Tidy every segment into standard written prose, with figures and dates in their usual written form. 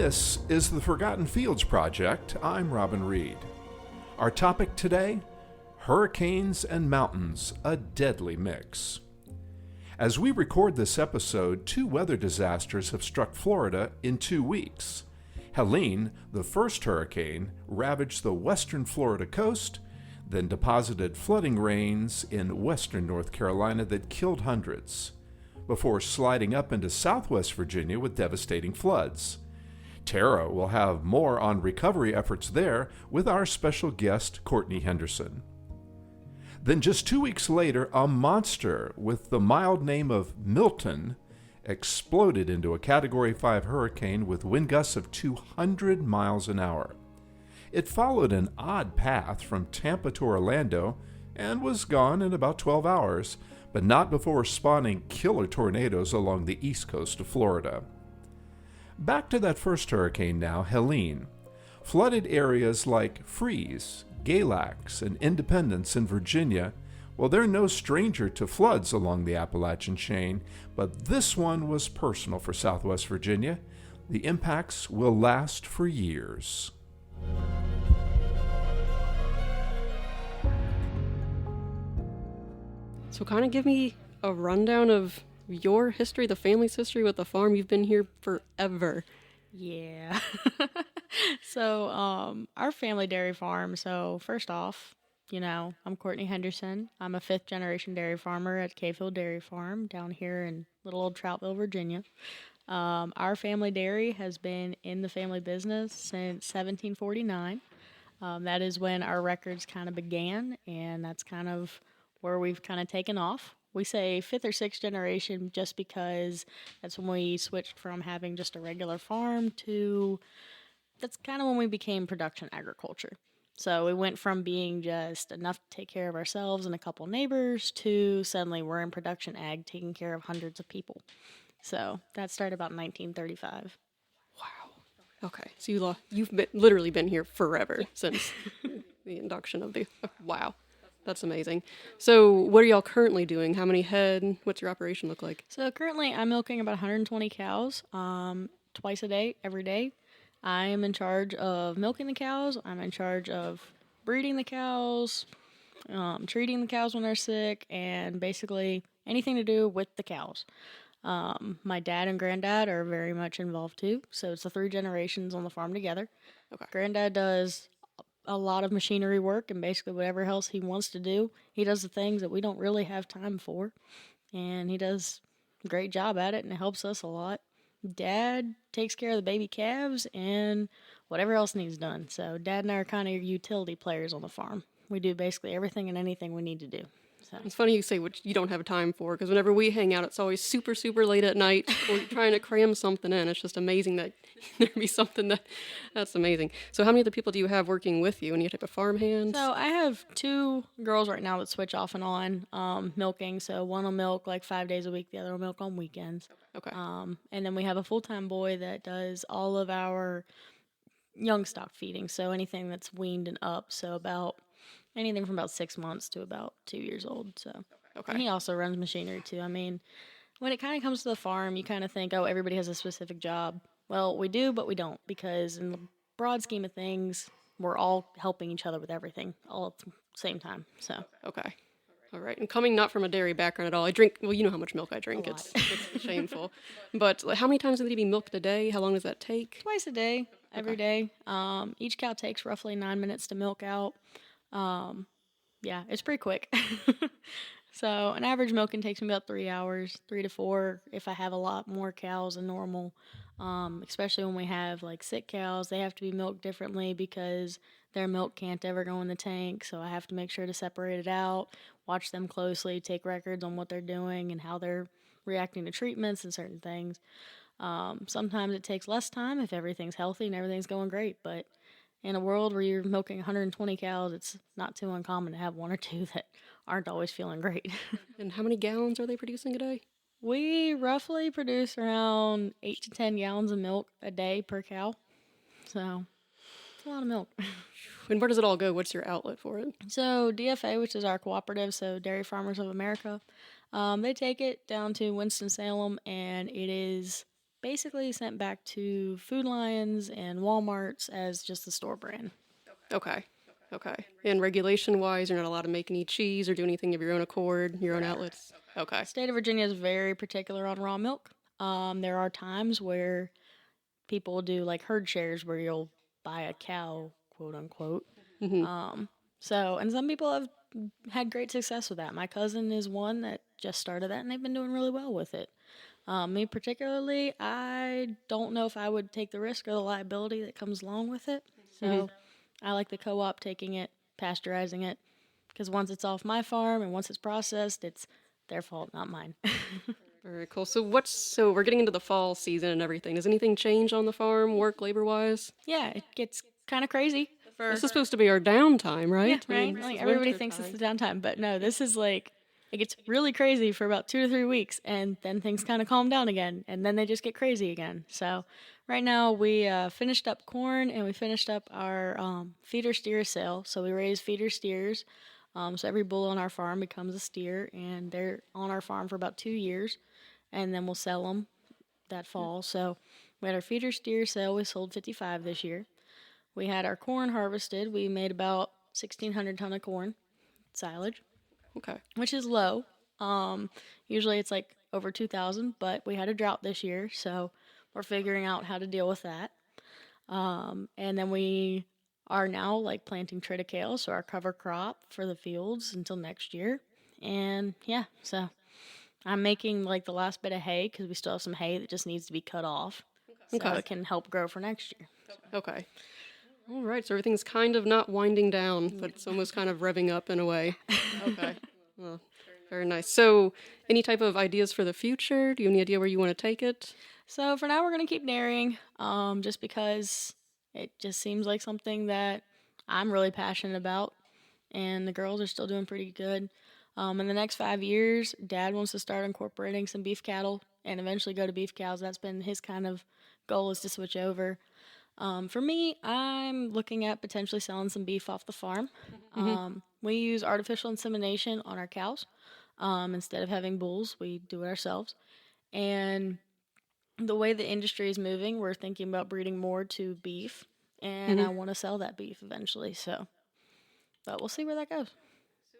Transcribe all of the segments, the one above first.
This is the Forgotten Fields Project. I'm Robin Reed. Our topic today: hurricanes and mountains, a deadly mix. As we record this episode, 2 weather disasters have struck Florida in 2 weeks. Helene, the first hurricane, ravaged the western Florida coast, then deposited flooding rains in western North Carolina that killed hundreds, before sliding up into southwest Virginia with devastating floods. Tara will have more on recovery efforts there with our special guest, Courtney Henderson. Then just 2 weeks later, a monster with the mild name of Milton exploded into a Category 5 hurricane with wind gusts of 200 miles an hour. It followed an odd path from Tampa to Orlando and was gone in about 12 hours, but not before spawning killer tornadoes along the east coast of Florida. Back to that first hurricane now, Helene. Flooded areas like Freeze, Galax, and Independence in Virginia, well, they're no stranger to floods along the Appalachian chain, but this one was personal for Southwest Virginia. The impacts will last for years. So kind of give me a rundown of your history, the family's history with the farm. You've been here forever. Yeah. So, our family dairy farm. So, first off, I'm Courtney Henderson. I'm a 5th generation dairy farmer at Cayfield Dairy Farm down here in little old Troutville, Virginia. Our family dairy has been in the family business since 1749. That is when our records kind of began, and that's kind of where we've kind of taken off. We say 5th or 6th generation just because that's when we switched from having just a regular farm to, that's kind of when we became production agriculture. So we went from being just enough to take care of ourselves and a couple neighbors to suddenly we're in production ag taking care of hundreds of people. So that started about 1935. Wow. Okay. So you've literally been here forever since the induction of the... Wow. That's amazing. So what are y'all currently doing? How many head? What's your operation look like? So currently I'm milking about 120 cows twice a day, every day. I am in charge of milking the cows. I'm in charge of breeding the cows, treating the cows when they're sick, and basically anything to do with the cows. My dad and granddad are very much involved too. So it's the 3 generations on the farm together. Okay. Granddad does a lot of machinery work and basically whatever else he wants to do. He does the things that we don't really have time for, and he does a great job at it, and it helps us a lot. Dad takes care of the baby calves and whatever else needs done. So Dad and I are kind of utility players on the farm. We do basically everything and anything we need to do. So. It's funny you say what you don't have time for, because whenever we hang out, it's always super, super late at night. We're trying to cram something in. It's just amazing that there'd be something that's amazing. So how many of the people do you have working with you? Any type of farm hands? So I have 2 girls right now that switch off and on milking. So one will milk like 5 days a week. The other will milk on weekends. Okay. And then we have a full-time boy that does all of our young stock feeding. So anything that's weaned and up. So about anything from about 6 months to about 2 years old. So, Okay. And he also runs machinery too. I mean, when it kind of comes to the farm, you kind of think, oh, everybody has a specific job. Well, we do, but we don't, because in the broad scheme of things, we're all helping each other with everything all at the same time. So, Okay. All right. And coming not from a dairy background at all, I drink, well, you know how much milk I drink. A It's lot. it's shameful. But how many times do they be milked a day? How long does that take? twice a day, every day. Each cow takes roughly 9 minutes to milk out. Yeah, it's pretty quick. So an average milking takes me about 3 hours, 3 to 4 if I have a lot more cows than normal. Especially when we have like sick cows, they have to be milked differently because their milk can't ever go in the tank. So I have to make sure to separate it out, watch them closely, take records on what they're doing and how they're reacting to treatments and certain things. Sometimes it takes less time if everything's healthy and everything's going great, but in a world where you're milking 120 cows, it's not too uncommon to have 1 or 2 that aren't always feeling great. And how many gallons are they producing a day? We roughly produce around 8 to 10 gallons of milk a day per cow. So it's a lot of milk. And where does it all go? What's your outlet for it? So DFA, which is our cooperative, so Dairy Farmers of America, they take it down to Winston-Salem, and it is basically sent back to Food Lions and Walmarts as just the store brand. Okay. Okay. And regulation wise, you're not allowed to make any cheese or do anything of your own accord, your own outlets. Okay. State of Virginia is very particular on raw milk. There are times where people do like herd shares where you'll buy a cow, quote unquote. And some people have had great success with that. My cousin is one that just started that, and they've been doing really well with it. Me particularly, I don't know if I would take the risk or the liability that comes along with it. So I like the co-op taking it, pasteurizing it, because once it's off my farm and once it's processed, it's their fault, not mine. Very cool. So we're getting into the fall season and everything. Does anything change on the farm, work, labor wise? Yeah, it gets kind of crazy. This is supposed to be our downtime, right? Yeah, right. This Like is everybody winter thinks time. it's the downtime, but no, this is like it gets really crazy for about 2 to 3 weeks, and then things kind of calm down again, and then they just get crazy again. So right now we finished up corn and we finished up our feeder steer sale. So we raise feeder steers. So every bull on our farm becomes a steer, and they're on our farm for about 2 years, and then we'll sell them that fall. So we had our feeder steer sale. We sold 55 this year. We had our corn harvested. We made about 1,600 ton of corn silage, Okay. which is low. Usually it's like over 2,000, but we had a drought this year, so we're figuring out how to deal with that. And then we are now like planting triticale, so our cover crop for the fields until next year. And yeah, so I'm making like the last bit of hay because we still have some hay that just needs to be cut off, so Okay. it can help grow for next year. Okay. All right. So everything's kind of not winding down, but it's almost kind of revving up in a way. Okay. Well, very nice. So, any type of ideas for the future? Do you have any idea where you want to take it? So for now, we're gonna keep dairying, just because it just seems like something that I'm really passionate about, and the girls are still doing pretty good. In the next 5 years, Dad wants to start incorporating some beef cattle and eventually go to beef cows. That's been his kind of goal, is to switch over. For me, I'm looking at potentially selling some beef off the farm. We use artificial insemination on our cows. Instead of having bulls, we do it ourselves. And the way the industry is moving, we're thinking about breeding more to beef, and I want to sell that beef eventually. So, but we'll see where that goes.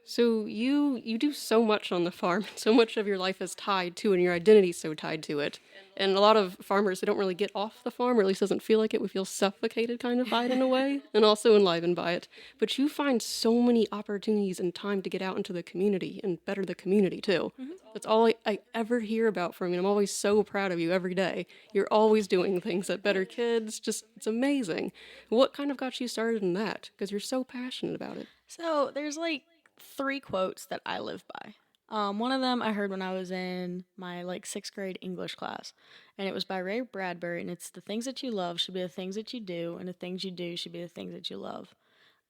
So you do so much on the farm. So much of your life is tied to it, and your identity is so tied to it. And a lot of farmers, they don't really get off the farm, or at least doesn't feel like it. We feel suffocated kind of by it in a way, and also enlivened by it. But you find so many opportunities and time to get out into the community and better the community too. That's all I ever hear about from you. I'm always so proud of you every day. You're always doing things that better kids. Just, it's amazing. What kind of got you started in that? Because you're so passionate about it. So there's like 3 quotes that I live by. One of them I heard when I was in my like 6th grade English class, and it was by Ray Bradbury, and it's, the things that you love should be the things that you do, and the things you do should be the things that you love.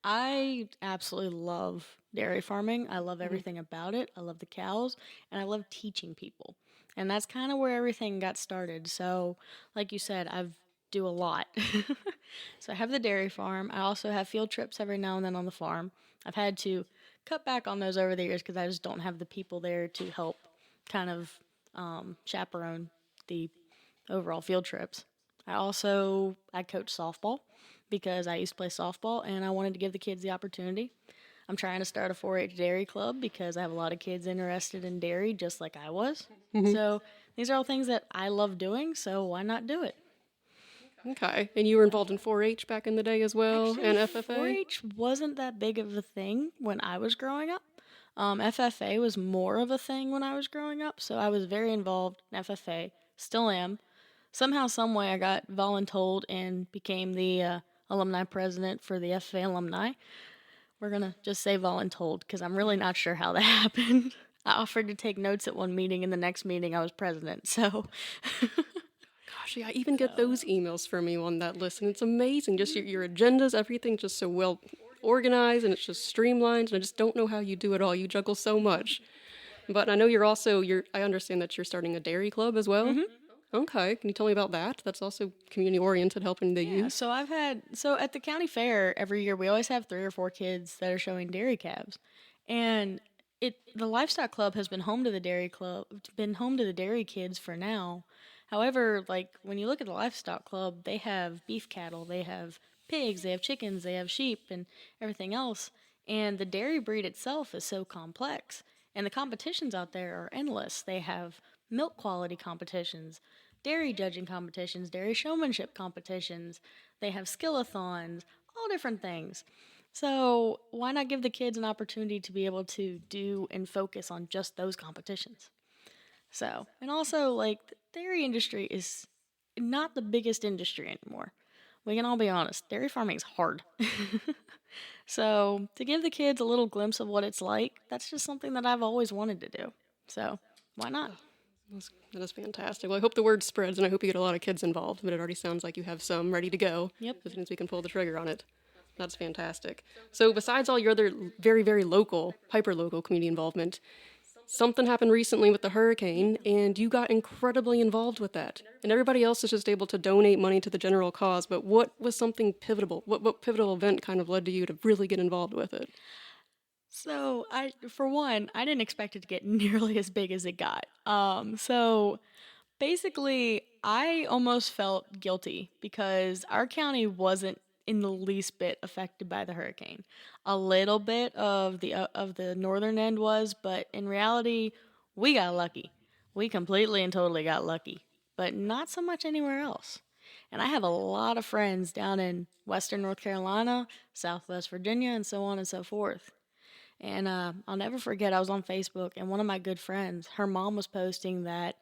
I absolutely love dairy farming. I love everything about it. I love the cows, and I love teaching people. And that's kind of where everything got started. So, like you said, I do a lot. So I have the dairy farm. I also have field trips every now and then on the farm. I've had to cut back on those over the years because I just don't have the people there to help kind of chaperone the overall field trips. I coach softball because I used to play softball and I wanted to give the kids the opportunity. I'm trying to start a 4-H dairy club because I have a lot of kids interested in dairy just like I was. So these are all things that I love doing, so why not do it? Okay. And you were involved in 4-H back in the day as well, and FFA? 4-H wasn't that big of a thing when I was growing up. FFA was more of a thing when I was growing up, so I was very involved in FFA, still am. Somehow, someway, I got voluntold and became the alumni president for the FFA alumni. We're going to just say voluntold because I'm really not sure how that happened. I offered to take notes at one meeting, and the next meeting I was president, so... Gosh, yeah, I even get those emails from you on that list, and it's amazing. Just your agendas, everything's just so well organized, and it's just streamlined, and I just don't know how you do it all. You juggle so much. But I know I understand that you're starting a dairy club as well. Okay, can you tell me about that? That's also community-oriented, helping the youth. So at the county fair every year, we always have 3 or 4 kids that are showing dairy calves. And the livestock club has been home to the dairy kids for now However, like when you look at the livestock club, they have beef cattle, they have pigs, they have chickens, they have sheep, and everything else. And the dairy breed itself is so complex. And the competitions out there are endless. They have milk quality competitions, dairy judging competitions, dairy showmanship competitions. They have skillathons, all different things. So, why not give the kids an opportunity to be able to do and focus on just those competitions? So, and also, like, the dairy industry is not the biggest industry anymore. We can all be honest, dairy farming is hard. So, to give the kids a little glimpse of what it's like, that's just something that I've always wanted to do. So, why not? That is fantastic. Well, I hope the word spreads, and I hope you get a lot of kids involved. But it already sounds like you have some ready to go. Yep. As soon as we can pull the trigger on it. That's fantastic. So, besides all your other very, very local, hyper local community involvement, something happened recently with the hurricane, and you got incredibly involved with that. And everybody else is just able to donate money to the general cause. But what was something pivotal? What pivotal event kind of led to you to really get involved with it? So, for one, I didn't expect it to get nearly as big as it got. So basically, I almost felt guilty because our county wasn't in the least bit affected by the hurricane. A little bit of the northern end was, but in reality, we got lucky. We completely and totally got lucky, but not so much anywhere else. And I have a lot of friends down in western North Carolina, southwest Virginia, and so on and so forth. And I'll never forget, I was on Facebook, and one of my good friends, her mom was posting that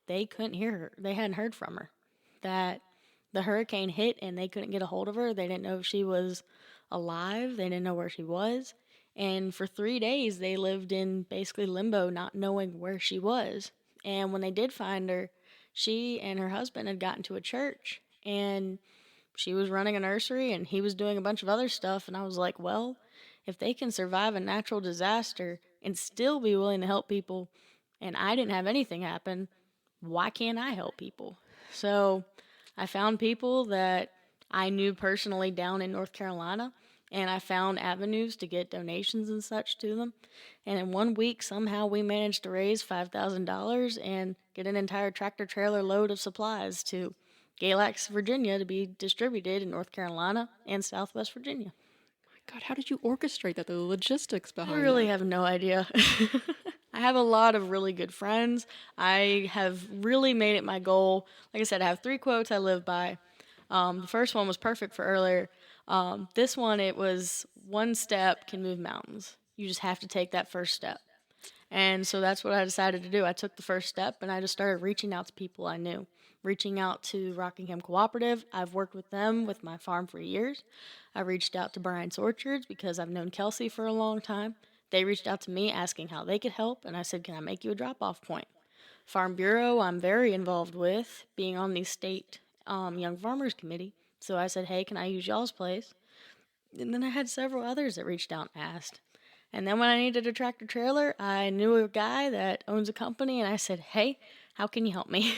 they couldn't hear her. They hadn't heard from her. That the hurricane hit and they couldn't get a hold of her. They didn't know if she was alive. They didn't know where she was. And for 3 days, they lived in basically limbo, not knowing where she was. And when they did find her, she and her husband had gotten to a church, and she was running a nursery, and he was doing a bunch of other stuff. And I was like, well, if they can survive a natural disaster and still be willing to help people, and I didn't have anything happen, why can't I help people? So I found people that I knew personally down in North Carolina, and I found avenues to get donations and such to them. And in 1 week, somehow we managed to raise $5,000 and get an entire tractor trailer load of supplies to Galax, Virginia, to be distributed in North Carolina and Southwest Virginia. God, how did you orchestrate that? The logistics I behind really that? have no idea. I have a lot of really good friends. I have really made it my goal. Like I said, I have 3 quotes I live by. The first one was perfect for earlier. This one, it was one step can move mountains. You just have to take that first step. And so that's what I decided to do. I took the first step and I just started reaching out to people I knew. Reaching out to Rockingham Cooperative. I've worked with them with my farm for years. I reached out to Bryant's Orchards because I've known Kelsey for a long time. They reached out to me asking how they could help, and I said, can I make you a drop-off point? Farm Bureau, I'm very involved with, being on the state Young Farmers Committee. So I said, hey, can I use y'all's place? And then I had several others that reached out and asked. And then when I needed a tractor trailer, I knew a guy that owns a company, and I said, hey, how can you help me?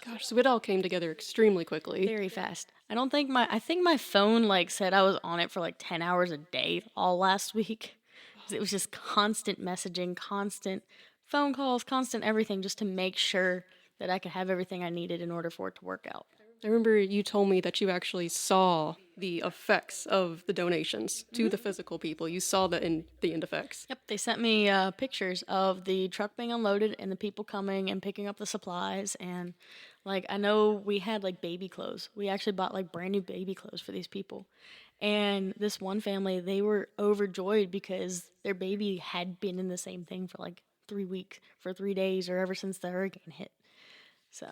Gosh, so it all came together extremely quickly. Very fast. I think my phone like said I was on it for like 10 hours a day all last week. 'Cause it was just constant messaging, constant phone calls, constant everything just to make sure that I could have everything I needed in order for it to work out. I remember you told me that you actually saw the effects of the donations to the physical people. You saw the end effects. Yep, they sent me pictures of the truck being unloaded and the people coming and picking up the supplies. And like, I know we had like baby clothes. We actually bought like brand new baby clothes for these people. And this one family, they were overjoyed because their baby had been in the same thing for like 3 weeks, for 3 days, or ever since the hurricane hit. So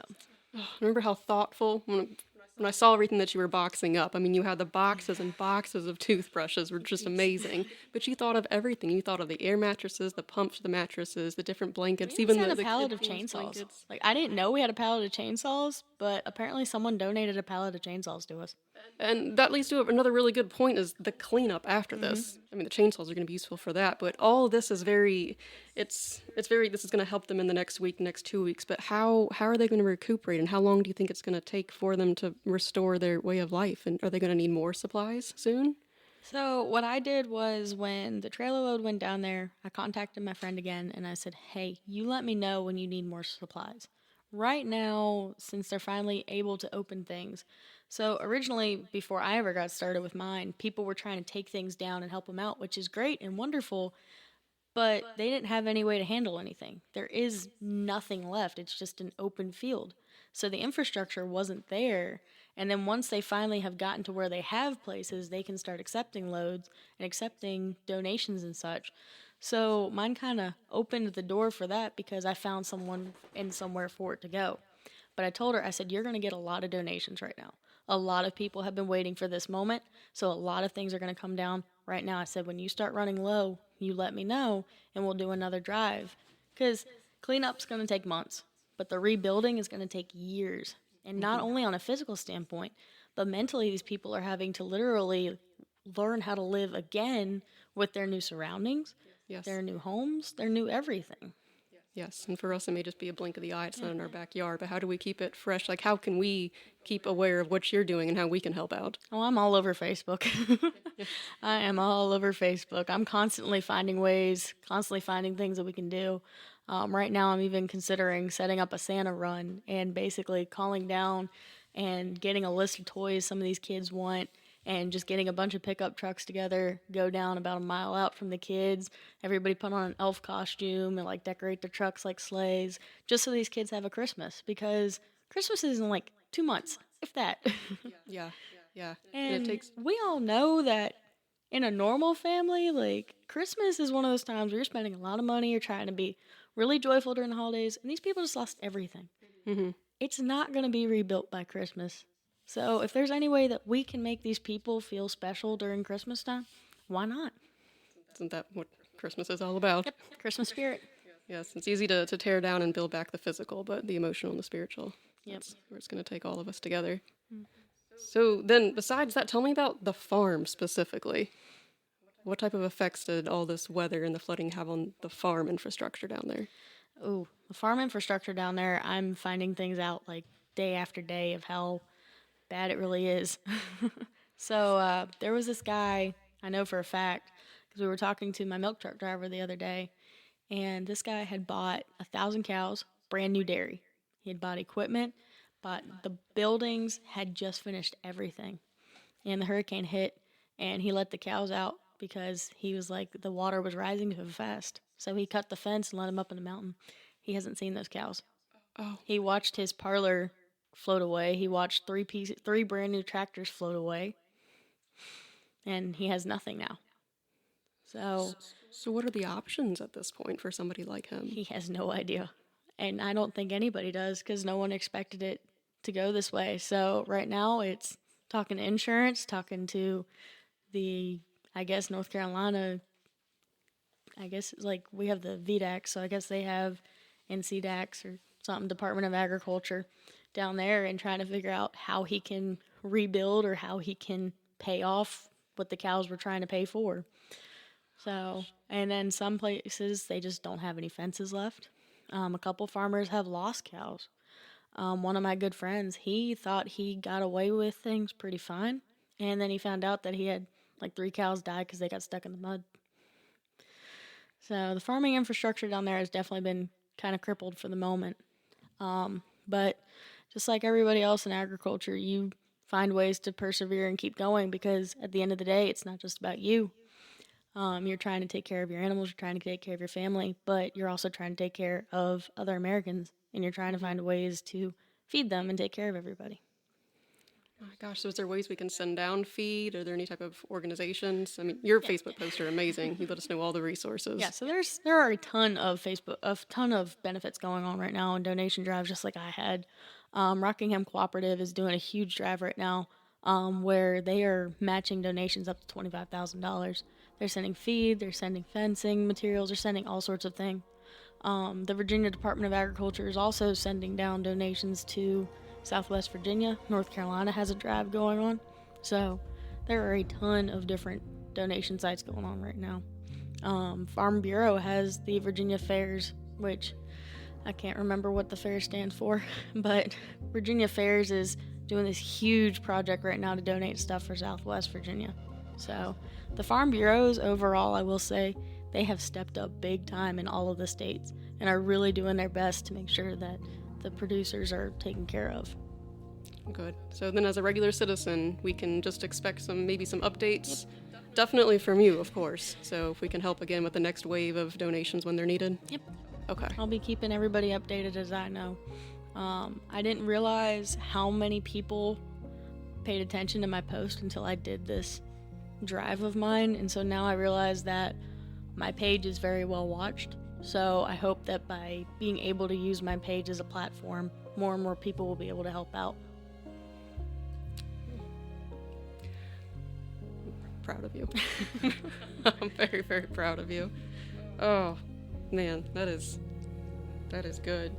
Remember how thoughtful when I saw everything that you were boxing up. I mean, you had the boxes and boxes of toothbrushes were just amazing. But you thought of everything. You thought of the air mattresses, the pumps for the mattresses, the different blankets, we even had the a pallet kid of themed chainsaws. blankets. Like, I didn't know we had a pallet of chainsaws, but apparently someone donated a pallet of chainsaws to us. And that leads to another really good point is the cleanup after this. I mean, the chainsaws are going to be useful for that, but all this is this is going to help them in the next week, next 2 weeks. But how are they going to recuperate, and how long do you think it's going to take for them to restore their way of life? And are they going to need more supplies soon? So what I did was when the trailer load went down there, I contacted my friend again and I said, hey, you let me know when you need more supplies. right now, since they're finally able to open things, so originally, before I ever got started with mine, people were trying to take things down and help them out, which is great and wonderful, but they didn't have any way to handle anything. There is nothing left. It's just an open field. So the infrastructure wasn't there. And then once they finally have gotten to where they have places, they can start accepting loads and accepting donations and such. So mine kind of opened the door for that because I found someone and somewhere for it to go. But I told her, I said, you're going to get a lot of donations right now. A lot of people have been waiting for this moment, so a lot of things are going to come down right now. I said, when you start running low, you let me know, and we'll do another drive. Because cleanup's going to take months, but the rebuilding is going to take years. And not only on a physical standpoint, but mentally, these people are having to literally learn how to live again with their new surroundings, Yes. their new homes, their new everything. Yes, and for us, it may just be a blink of the eye. It's not in our backyard, but how do we keep it fresh? Like, how can we keep aware of what you're doing and how we can help out? Oh, I'm all over Facebook. I am all over Facebook. I'm constantly finding ways, constantly finding things that we can do. Right now, I'm even considering setting up a Santa run and basically calling down and getting a list of toys some of these kids want and just getting a bunch of pickup trucks together, go down about a mile out from the kids, everybody put on an elf costume and like decorate their trucks like sleighs, just so these kids have a Christmas, because Christmas is in like 2 months, if that. Yeah, yeah. And it takes. we all know that in a normal family, like Christmas is one of those times where you're spending a lot of money, you're trying to be really joyful during the holidays, and these people just lost everything. Mm-hmm. It's not going to be rebuilt by Christmas. So if there's any way that we can make these people feel special during Christmas time, why not? Isn't that what Christmas is all about? Yep, Christmas spirit. Yes, it's easy to tear down and build back the physical, but the emotional and the spiritual. Yep. That's where it's going to take all of us together. So then, besides that, tell me about the farm specifically. What type of effects did all this weather and the flooding have on the farm infrastructure down there? Oh, the farm infrastructure down there, I'm finding things out like day after day of how bad it really is. So there was this guy, I know for a fact, because we were talking to my milk truck driver the other day, and this guy had bought 1,000 cows, brand new dairy. He had bought equipment, but the buildings had just finished everything. And the hurricane hit, and he let the cows out because he was like, the water was rising too fast. So he cut the fence and let them up in the mountain. He hasn't seen those cows. Oh. He watched his parlor float away. He watched three brand new tractors float away. And he has nothing now. So what are the options at this point for somebody like him? He has no idea. And I don't think anybody does, because no one expected it to go this way. So right now it's talking to insurance, talking to the, I guess, North Carolina, I guess it's like we have the VDAC, so I guess they have NCDAX or something, Department of Agriculture down there, and trying to figure out how he can rebuild or how he can pay off what the cows were trying to pay for. So, and then some places, they just don't have any fences left. A couple farmers have lost cows. One of my good friends, he thought he got away with things pretty fine, and then he found out that he had like 3 cows die because they got stuck in the mud. So the farming infrastructure down there has definitely been kind of crippled for the moment. But just like everybody else in agriculture, you find ways to persevere and keep going, because at the end of the day, it's not just about you. You're trying to take care of your animals, you're trying to take care of your family, but you're also trying to take care of other Americans, and you're trying to find ways to feed them and take care of everybody. Oh my gosh, so is there ways we can send down feed? Are there any type of organizations? I mean, your Facebook posts are amazing. You let us know all the resources. Yeah, so there are a ton of benefits going on right now, and donation drives just like I had. Rockingham Cooperative is doing a huge drive right now, where they are matching donations up to $25,000. They're sending feed, they're sending fencing materials, they're sending all sorts of things. The Virginia Department of Agriculture is also sending down donations to Southwest Virginia. North Carolina has a drive going on. So there are a ton of different donation sites going on right now. Farm Bureau has the Virginia Fairs, which I can't remember what the fair stands for, but Virginia Fairs is doing this huge project right now to donate stuff for Southwest Virginia. So the farm bureaus overall, I will say, they have stepped up big time in all of the states and are really doing their best to make sure that the producers are taken care of. Good. So then as a regular citizen, we can just expect maybe some updates. Definitely from you, of course. So if we can help again with the next wave of donations when they're needed. Yep. Okay. I'll be keeping everybody updated as I know. I didn't realize how many people paid attention to my post until I did this drive of mine, and so now I realize that my page is very well watched. So I hope that by being able to use my page as a platform, more and more people will be able to help out. Proud of you. I'm very, very proud of you. Oh, man, that is good.